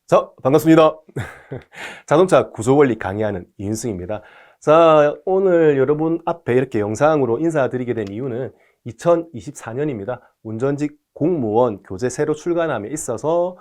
자, 반갑습니다. 자동차 구조 원리 강의하는 이윤승입니다. 자, 오늘 여러분 앞에 이렇게 영상으로 인사드리게 된 이유는 2024년입니다. 운전직 공무원 교재 새로 출간함에 있어서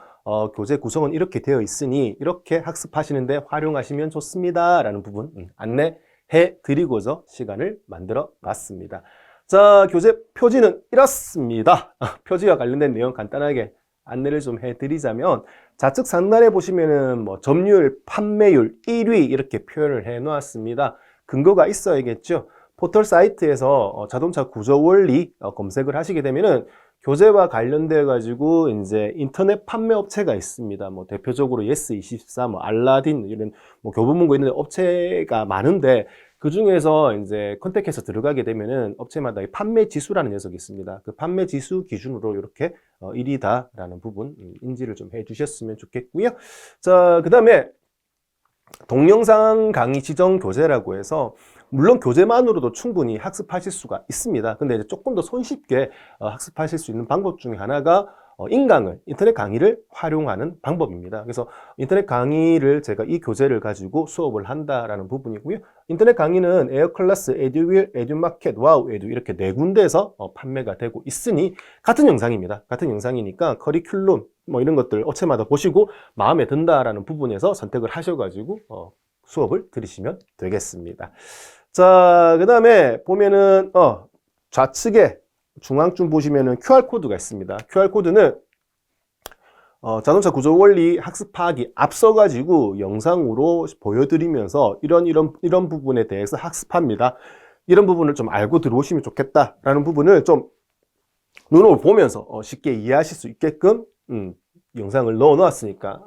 교재 구성은 이렇게 되어 있으니 이렇게 학습하시는데 활용하시면 좋습니다. 라는 부분 안내해 드리고자 시간을 만들어 놨습니다. 자, 교재 표지는 이렇습니다. 표지와 관련된 내용 간단하게 안내를 좀 해드리자면 좌측 상단에 보시면은 점유율, 판매율 1위 이렇게 표현을 해 놓았습니다. 근거가 있어야겠죠. 포털 사이트에서 자동차 구조 원리 검색을 하시게 되면은 교재와 관련되어 가지고 이제 인터넷 판매 업체가 있습니다. 대표적으로 예스24, 알라딘 이런 교보문고 있는 업체가 많은데 그 중에서 이제 컨택해서 들어가게 되면은 업체마다 판매 지수라는 녀석이 있습니다. 그 판매 지수 기준으로 이렇게 1위다라는 부분 인지를 좀 해주셨으면 좋겠고요. 자, 그 다음에 동영상 강의 지정 교재라고 해서 물론 교재만으로도 충분히 학습하실 수가 있습니다. 근데 이제 조금 더 손쉽게 학습하실 수 있는 방법 중에 하나가 인강을, 인터넷 강의를 활용하는 방법입니다. 그래서 인터넷 강의를 제가 이 교재를 가지고 수업을 한다라는 부분이고요. 인터넷 강의는 에어클래스, 에듀윌, 에듀마켓, 와우, 에듀 이렇게 네 군데에서 판매가 되고 있으니 같은 영상입니다. 같은 영상이니까 커리큘럼 이런 것들 업체마다 보시고 마음에 든다라는 부분에서 선택을 하셔가지고 수업을 들으시면 되겠습니다. 자, 그 다음에 보면은 좌측에 중앙쯤 보시면은 QR코드가 있습니다. QR코드는 자동차 구조 원리 학습하기 앞서가지고 영상으로 보여드리면서 이런 부분에 대해서 학습합니다. 이런 부분을 좀 알고 들어오시면 좋겠다라는 부분을 좀 눈으로 보면서 쉽게 이해하실 수 있게끔 영상을 넣어 놓았으니까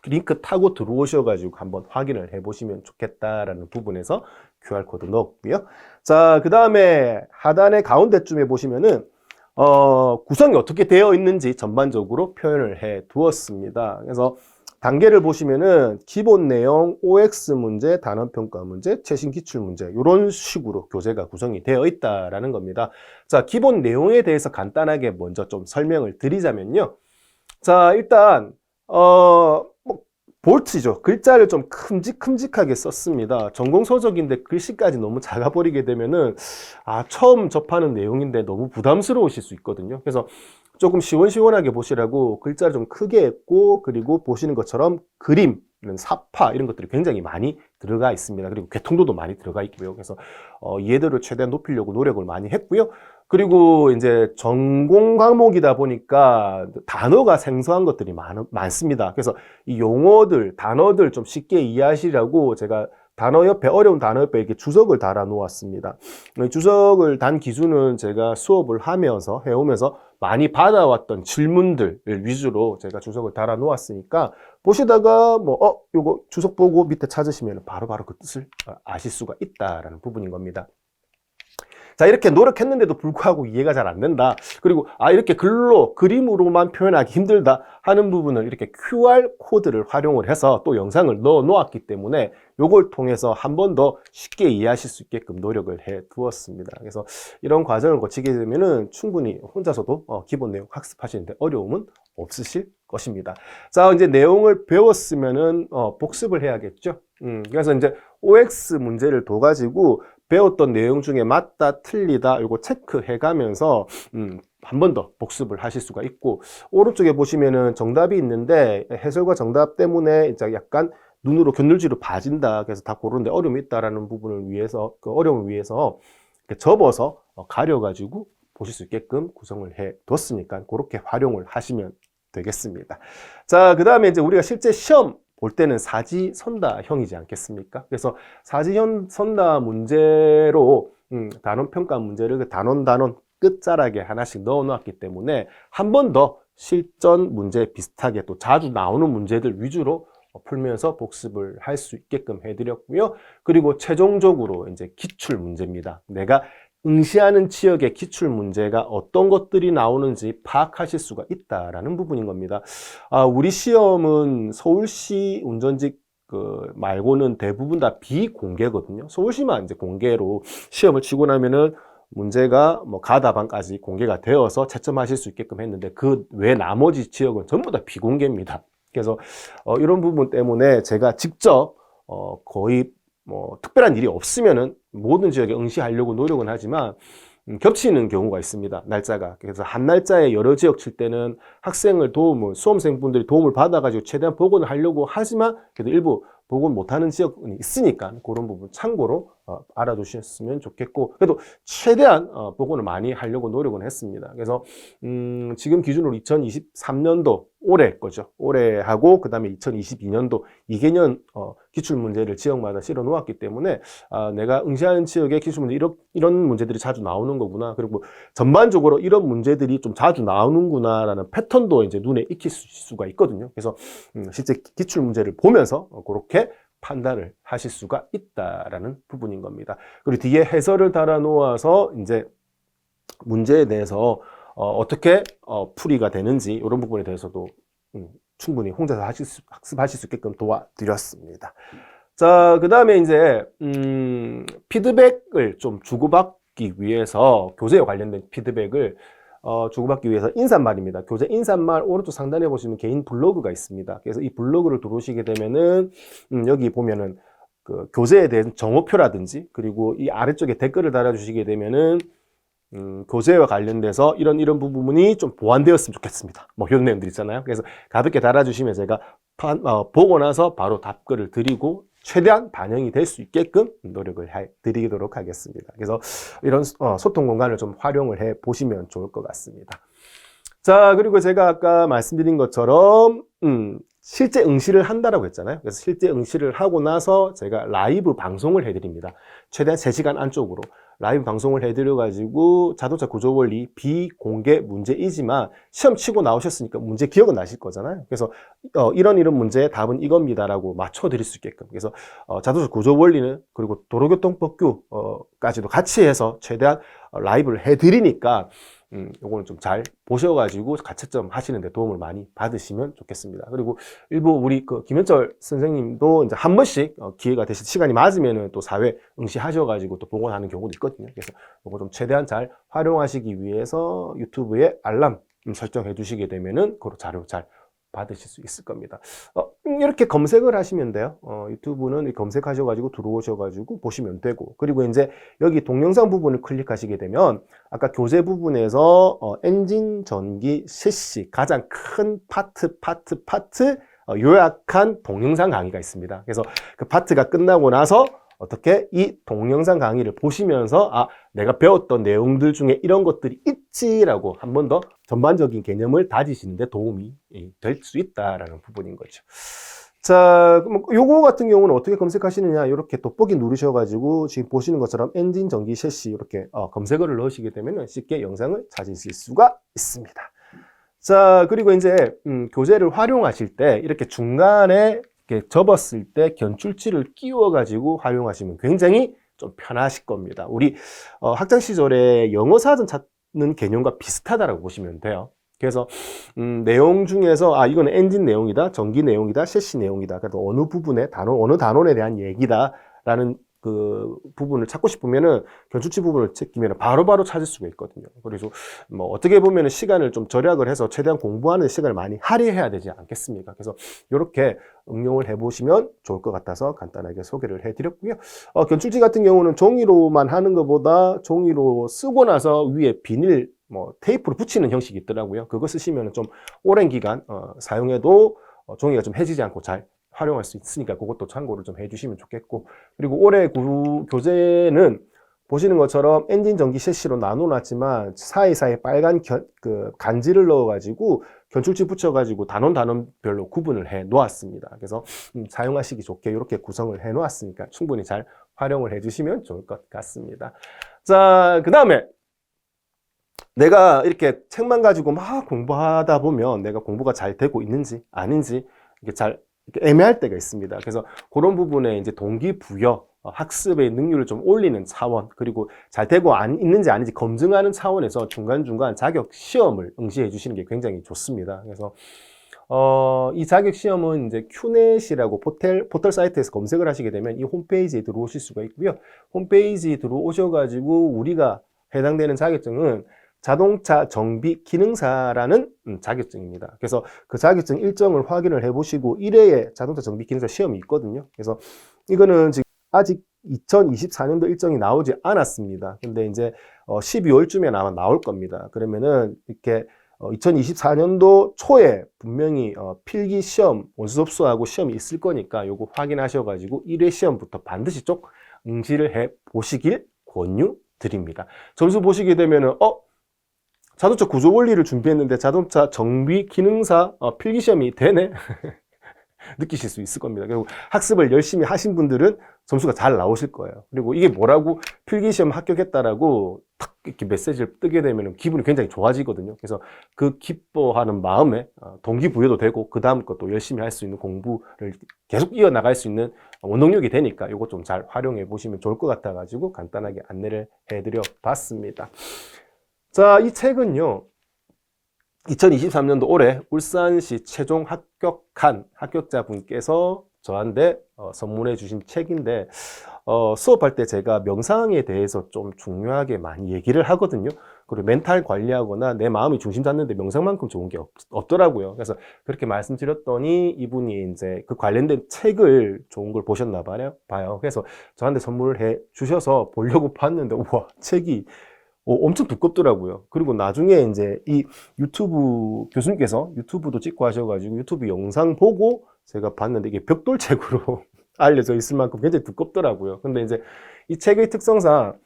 링크 타고 들어오셔가지고 한번 확인을 해보시면 좋겠다라는 부분에서 QR코드 넣었고요. 자, 그 다음에 하단의 가운데쯤에 보시면은 구성이 어떻게 되어 있는지 전반적으로 표현을 해 두었습니다. 그래서 단계를 보시면은 기본 내용, OX 문제, 단원평가 문제, 최신 기출 문제 이런 식으로 교재가 구성이 되어 있다라는 겁니다. 자, 기본 내용에 대해서 간단하게 먼저 좀 설명을 드리자면요. 자, 일단 볼트죠. 글자를 좀 큼직큼직하게 썼습니다. 전공서적인데 글씨까지 너무 작아버리게 되면은 처음 접하는 내용인데 너무 부담스러우실 수 있거든요. 그래서 조금 시원시원하게 보시라고 글자를 좀 크게 했고, 그리고 보시는 것처럼 그림, 이런 사파 이런 것들이 굉장히 많이 들어가 있습니다. 그리고 개통도도 많이 들어가 있고요. 그래서 이해도를 최대한 높이려고 노력을 많이 했고요. 그리고 이제 전공 과목이다 보니까 단어가 생소한 것들이 많습니다. 그래서 이 용어들, 단어들 좀 쉽게 이해하시라고 제가 단어 옆에, 어려운 단어 옆에 이렇게 주석을 달아 놓았습니다. 주석을 단 기준은 제가 수업을 하면서, 해오면서 많이 받아왔던 질문들 위주로 제가 주석을 달아 놓았으니까 보시다가 요거 주석 보고 밑에 찾으시면 바로바로 그 뜻을 아실 수가 있다라는 부분인 겁니다. 자, 이렇게 노력했는데도 불구하고 이해가 잘 안 된다. 그리고 이렇게 글로, 그림으로만 표현하기 힘들다 하는 부분을 이렇게 QR코드를 활용을 해서 또 영상을 넣어 놓았기 때문에 요걸 통해서 한 번 더 쉽게 이해하실 수 있게끔 노력을 해 두었습니다. 그래서 이런 과정을 거치게 되면은 충분히 혼자서도 기본 내용 학습하시는데 어려움은 없으실 것입니다. 자, 이제 내용을 배웠으면은 복습을 해야겠죠. 그래서 이제 OX 문제를 둬가지고 배웠던 내용 중에 맞다, 틀리다, 이거 체크해 가면서 한 번 더 복습을 하실 수가 있고, 오른쪽에 보시면은 정답이 있는데 해설과 정답 때문에 이제 약간 눈으로 겨눌지로 봐진다. 그래서 다 고르는데 어려움이 있다라는 부분을 위해서, 그 어려움을 위해서 이렇게 접어서 가려가지고 보실 수 있게끔 구성을 해 뒀으니까 그렇게 활용을 하시면 되겠습니다. 자, 그 다음에 이제 우리가 실제 시험 볼 때는 사지선다형이지 않겠습니까? 그래서 사지선다 문제로 단원평가 문제를 그 단원 끝자락에 하나씩 넣어 놓았기 때문에 한 번 더 실전 문제 비슷하게 또 자주 나오는 문제들 위주로 풀면서 복습을 할 수 있게끔 해드렸고요. 그리고 최종적으로 이제 기출 문제입니다. 내가 응시하는 지역의 기출 문제가 어떤 것들이 나오는지 파악하실 수가 있다라는 부분인 겁니다. 우리 시험은 서울시 운전직 말고는 대부분 다 비공개거든요. 서울시만 이제 공개로 시험을 치고 나면은 문제가 가다방까지 공개가 되어서 채점하실 수 있게끔 했는데 그 외 나머지 지역은 전부 다 비공개입니다. 그래서 이런 부분 때문에 제가 직접 거의 뭐 특별한 일이 없으면은 모든 지역에 응시하려고 노력은 하지만 겹치는 경우가 있습니다. 날짜가. 그래서 한 날짜에 여러 지역 칠 때는 학생을 수험생분들이 도움을 받아가지고 최대한 복원을 하려고 하지만 그래도 일부 복원 못하는 지역이 있으니까 그런 부분 참고로 알아두셨으면 좋겠고, 그래도 최대한 복원을 많이 하려고 노력은 했습니다. 그래서 지금 기준으로 2023년도 올해 거죠. 올해 하고 그 다음에 2022년도 2개년 기출문제를 지역마다 실어 놓았기 때문에 내가 응시하는 지역의 기출문제 이런 문제들이 자주 나오는 거구나, 그리고 전반적으로 이런 문제들이 좀 자주 나오는구나 라는 패턴도 이제 눈에 익힐 수가 있거든요. 그래서 실제 기출문제를 보면서 그렇게 판단을 하실 수가 있다라는 부분인 겁니다. 그리고 뒤에 해설을 달아 놓아서 이제 문제에 대해서 어떻게 풀이가 되는지 이런 부분에 대해서도 충분히 혼자서 학습하실 수 있게끔 도와드렸습니다. 자, 그 다음에 이제 피드백을 좀 주고받기 위해서, 교재에 관련된 피드백을 주고받기 위해서 인사말입니다. 교재 인사말 오른쪽 상단에 보시면 개인 블로그가 있습니다. 그래서 이 블로그를 들어오시게 되면은 여기 보면은 그 교재에 대한 정오표라든지, 그리고 이 아래쪽에 댓글을 달아주시게 되면은 교재와 관련돼서 이런 부분이 좀 보완되었으면 좋겠습니다. 뭐 이런 내용들 있잖아요. 그래서 가볍게 달아주시면 제가 보고 나서 바로 답글을 드리고 최대한 반영이 될 수 있게끔 노력을 드리도록 하겠습니다. 그래서 이런 소통 공간을 좀 활용을 해 보시면 좋을 것 같습니다. 자, 그리고 제가 아까 말씀드린 것처럼 실제 응시를 한다라고 했잖아요. 그래서 실제 응시를 하고 나서 제가 라이브 방송을 해드립니다. 최대한 3시간 안쪽으로 라이브 방송을 해드려가지고 자동차 구조원리 비공개 문제이지만 시험 치고 나오셨으니까 문제 기억은 나실 거잖아요. 그래서 이런 문제의 답은 이겁니다라고 맞춰드릴 수 있게끔, 그래서 자동차 구조원리는 그리고 도로교통법규까지도 같이 해서 최대한 라이브를 해드리니까 요거는 좀 잘 보셔가지고 가채점 하시는데 도움을 많이 받으시면 좋겠습니다. 그리고 일부 우리 김현철 선생님도 이제 한 번씩 기회가 되실 시간이 맞으면은 또 사회 응시하셔가지고 또 복원하는 경우도 있거든요. 그래서 요거 좀 최대한 잘 활용하시기 위해서 유튜브에 알람 설정해 주시게 되면은 그 자료 잘 받으실 수 있을 겁니다. 이렇게 검색을 하시면 돼요. 유튜브는 검색하셔가지고 들어오셔가지고 보시면 되고, 그리고 이제 여기 동영상 부분을 클릭하시게 되면 아까 교재 부분에서 엔진, 전기, 셰시 가장 큰 파트 요약한 동영상 강의가 있습니다. 그래서 그 파트가 끝나고 나서 어떻게 이 동영상 강의를 보시면서 내가 배웠던 내용들 중에 이런 것들이 있지라고 한 번 더 전반적인 개념을 다지시는데 도움이 될 수 있다라는 부분인 거죠. 자, 요거 같은 경우는 어떻게 검색하시느냐, 이렇게 돋보기 누르셔가지고 지금 보시는 것처럼 엔진, 전기, 셰시 이렇게 검색어를 넣으시게 되면 쉽게 영상을 찾으실 수가 있습니다. 자, 그리고 이제 교재를 활용하실 때 이렇게 중간에 이렇게 접었을 때 견출지를 끼워가지고 활용하시면 굉장히 좀 편하실 겁니다. 우리 학창 시절에 영어 사전 찾는 개념과 비슷하다라고 보시면 돼요. 그래서 내용 중에서 이거는 엔진 내용이다, 전기 내용이다, 셰시 내용이다, 그래도 어느 부분에 어느 단원에 대한 얘기다라는 그 부분을 찾고 싶으면은 견출지 부분을 찾기면 바로바로 찾을 수가 있거든요. 그래서 뭐 어떻게 보면은 시간을 좀 절약을 해서 최대한 공부하는 시간을 많이 할애해야 되지 않겠습니까? 그래서 이렇게 응용을 해보시면 좋을 것 같아서 간단하게 소개를 해드렸고요. 견출지 같은 경우는 종이로만 하는 것보다 종이로 쓰고 나서 위에 비닐 테이프로 붙이는 형식이 있더라고요. 그거 쓰시면 좀 오랜 기간 사용해도 종이가 좀 해지지 않고 잘 활용할 수 있으니까 그것도 참고를 좀 해주시면 좋겠고, 그리고 올해 교재는 보시는 것처럼 엔진, 전기, 셰시로 나눠놨지만 사이사이 빨간 간지를 넣어가지고 견출지 붙여가지고 단원별로 구분을 해 놓았습니다. 그래서 사용하시기 좋게 이렇게 구성을 해 놓았으니까 충분히 잘 활용을 해주시면 좋을 것 같습니다. 자, 그 다음에 내가 이렇게 책만 가지고 막 공부하다 보면 내가 공부가 잘 되고 있는지 아닌지 이게 잘 애매할 때가 있습니다. 그래서 그런 부분에 이제 동기부여, 학습의 능률을 좀 올리는 차원, 그리고 잘 되고 있는지 아닌지 검증하는 차원에서 중간중간 자격 시험을 응시해 주시는 게 굉장히 좋습니다. 그래서 이 자격 시험은 이제 큐넷이라고 포털 사이트에서 검색을 하시게 되면 이 홈페이지에 들어오실 수가 있고요. 홈페이지에 들어오셔가지고 우리가 해당되는 자격증은 자동차 정비 기능사라는 자격증입니다. 그래서 그 자격증 일정을 확인을 해보시고 1회에 자동차 정비 기능사 시험이 있거든요. 그래서 이거는 지금 아직 2024년도 일정이 나오지 않았습니다. 근데 이제 12월쯤에 아마 나올 겁니다. 그러면은 이렇게 2024년도 초에 분명히 필기 시험, 원수 접수하고 시험이 있을 거니까 요거 확인하셔가지고 1회 시험부터 반드시 꼭 응시를 해 보시길 권유드립니다. 점수 보시게 되면은 자동차 구조 원리를 준비했는데 자동차 정비 기능사 필기 시험이 되네 느끼실 수 있을 겁니다. 그리고 학습을 열심히 하신 분들은 점수가 잘 나오실 거예요. 그리고 이게 뭐라고 필기시험 합격했다라고 탁 이렇게 메시지를 뜨게 되면 기분이 굉장히 좋아지거든요. 그래서 그 기뻐하는 마음에 동기부여도 되고 그 다음 것도 열심히 할 수 있는 공부를 계속 이어나갈 수 있는 원동력이 되니까 이거 좀 잘 활용해 보시면 좋을 것 같아가지고 간단하게 안내를 해드려 봤습니다. 자, 이 책은요. 2023년도 올해 울산시 최종 합격한 합격자분께서 저한테 선물해 주신 책인데 수업할 때 제가 명상에 대해서 좀 중요하게 많이 얘기를 하거든요. 그리고 멘탈 관리하거나 내 마음이 중심 잡는데 명상만큼 좋은 게 없더라고요. 그래서 그렇게 말씀드렸더니 이분이 이제 그 관련된 책을 좋은 걸 보셨나 봐요. 그래서 저한테 선물을 해 주셔서 보려고 봤는데 우와, 책이 엄청 두껍더라고요. 그리고 나중에 이제 이 유튜브 교수님께서 유튜브도 찍고 하셔가지고 유튜브 영상 보고 제가 봤는데 이게 벽돌책으로 알려져 있을 만큼 굉장히 두껍더라고요. 근데 이제 이 책의 특성상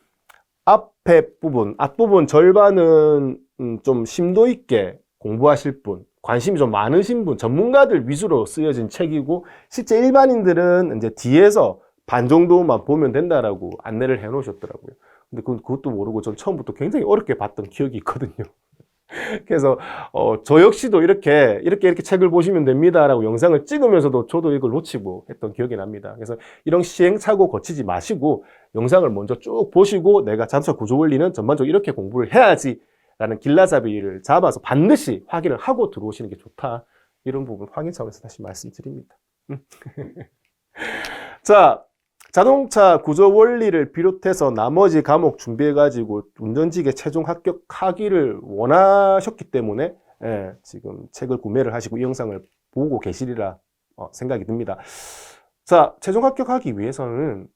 앞부분 절반은 좀 심도 있게 공부하실 분, 관심이 좀 많으신 분, 전문가들 위주로 쓰여진 책이고 실제 일반인들은 이제 뒤에서 반 정도만 보면 된다라고 안내를 해 놓으셨더라고요. 근데 그것도 모르고 전 처음부터 굉장히 어렵게 봤던 기억이 있거든요. 그래서 저 역시도 이렇게 책을 보시면 됩니다라고 영상을 찍으면서도 저도 이걸 놓치고 했던 기억이 납니다. 그래서 이런 시행착오 거치지 마시고 영상을 먼저 쭉 보시고 내가 자동차 구조 원리는 전반적으로 이렇게 공부를 해야지라는 길라잡이를 잡아서 반드시 확인을 하고 들어오시는 게 좋다. 이런 부분 확인 차원에서 다시 말씀드립니다. 자, 자동차 구조 원리를 비롯해서 나머지 과목 준비해가지고 운전직에 최종 합격하기를 원하셨기 때문에 지금 책을 구매를 하시고 이 영상을 보고 계시리라 생각이 듭니다. 자, 최종 합격하기 위해서는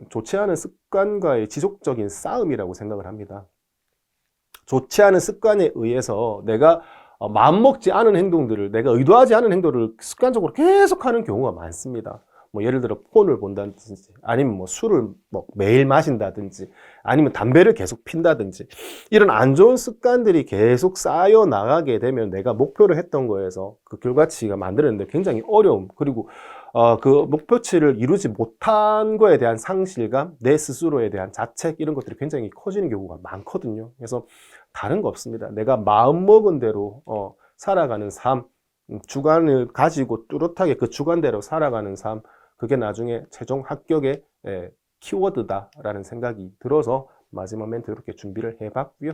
좋지 않은 습관과의 지속적인 싸움이라고 생각을 합니다. 좋지 않은 습관에 의해서 내가 마음먹지 않은 행동들을, 내가 의도하지 않은 행동을 습관적으로 계속하는 경우가 많습니다. 뭐 예를 들어 폰을 본다든지 아니면 뭐 술을 매일 마신다든지 아니면 담배를 계속 핀다든지 이런 안 좋은 습관들이 계속 쌓여 나가게 되면 내가 목표를 했던 거에서 그 결과치가 만들었는데 굉장히 어려움, 그리고 그 목표치를 이루지 못한 거에 대한 상실감, 내 스스로에 대한 자책, 이런 것들이 굉장히 커지는 경우가 많거든요. 그래서 다른 거 없습니다. 내가 마음먹은 대로 살아가는 삶, 주관을 가지고 뚜렷하게 그 주관대로 살아가는 삶, 그게 나중에 최종 합격의 키워드다라는 생각이 들어서 마지막 멘트 이렇게 준비를 해봤고요.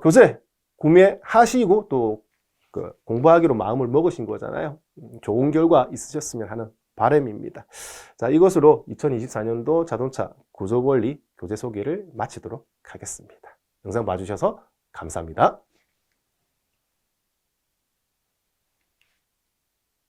교재 구매하시고 또 공부하기로 마음을 먹으신 거잖아요. 좋은 결과 있으셨으면 하는 바람입니다. 자, 이것으로 2024년도 자동차 구조 원리 교재 소개를 마치도록 하겠습니다. 영상 봐주셔서 감사합니다.